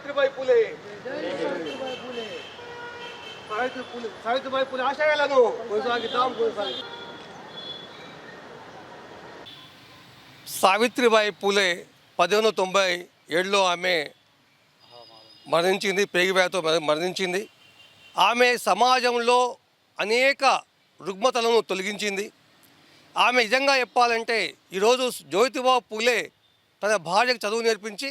సావిత్రిబాయి పూలే. సావిత్రిబాయి పూలే ఆశయాలను కొనసాగిద్దాం. సావిత్రిబాయి పూలే 1897లో ఆమె మరణించింది. పేగు వ్యాధితో మరణించింది. ఆమె సమాజంలో అనేక రుగ్మతలను తొలగించింది. ఆమె నిజంగా చెప్పాలంటే ఈరోజు జ్యోతిబా పూలే తన భార్యకు చదువు నేర్పించి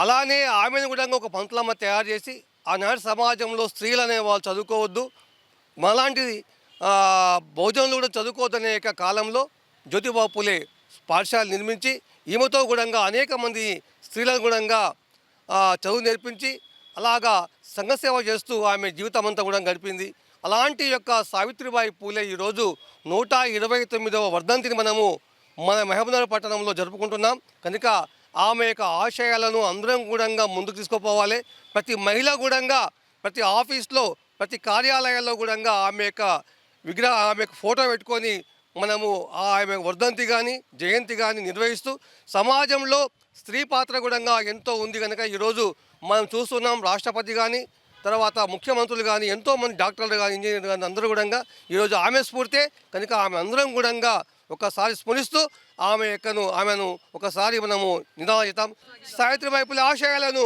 అలానే ఆమెను కూడా ఒక పంతులమ్మ తయారు చేసి ఆనాటి సమాజంలో స్త్రీలు అనే వాళ్ళు చదువుకోవద్దు, మలాంటి బహుజనులు కూడా చదువుకోవద్దనే కాలంలో జ్యోతిబా పూలే పాఠశాల నిర్మించి ఈమెతో కూడా అనేక మంది స్త్రీలను కూడా చదువు నేర్పించి అలాగా సంఘసేవ చేస్తూ ఆమె జీవితం అంతా కూడా గడిపింది. అలాంటి యొక్క సావిత్రిబాయి పూలే ఈరోజు 129వ వర్ధంతిని మనము మన మహబూబ్నగర్ పట్టణంలో జరుపుకుంటున్నాం. కనుక ఆమె యొక్క ఆశయాలను అందరం కూడా ముందుకు తీసుకుపోవాలి. ప్రతి మహిళ కూడా ప్రతి ఆఫీస్లో ప్రతి కార్యాలయాల్లో కూడా ఆమె యొక్క ఫోటో పెట్టుకొని మనము ఆమె వర్ధంతి కానీ జయంతి కానీ నిర్వహిస్తూ సమాజంలో స్త్రీ పాత్ర కూడా ఎంతో ఉంది. కనుక ఈరోజు మనం చూస్తున్నాం రాష్ట్రపతి కానీ తర్వాత ముఖ్యమంత్రులు కానీ ఎంతోమంది డాక్టర్లు కానీ ఇంజనీర్లు కానీ అందరూ కూడా ఈరోజు ఆమె స్ఫూర్తే. కనుక ఆమె అందరం కూడా ఒకసారి స్మరిస్తూ ఆమెను ఒకసారి మనము నినాదిద్దాం. సావిత్రిబాయి పూలే ఆశయాలను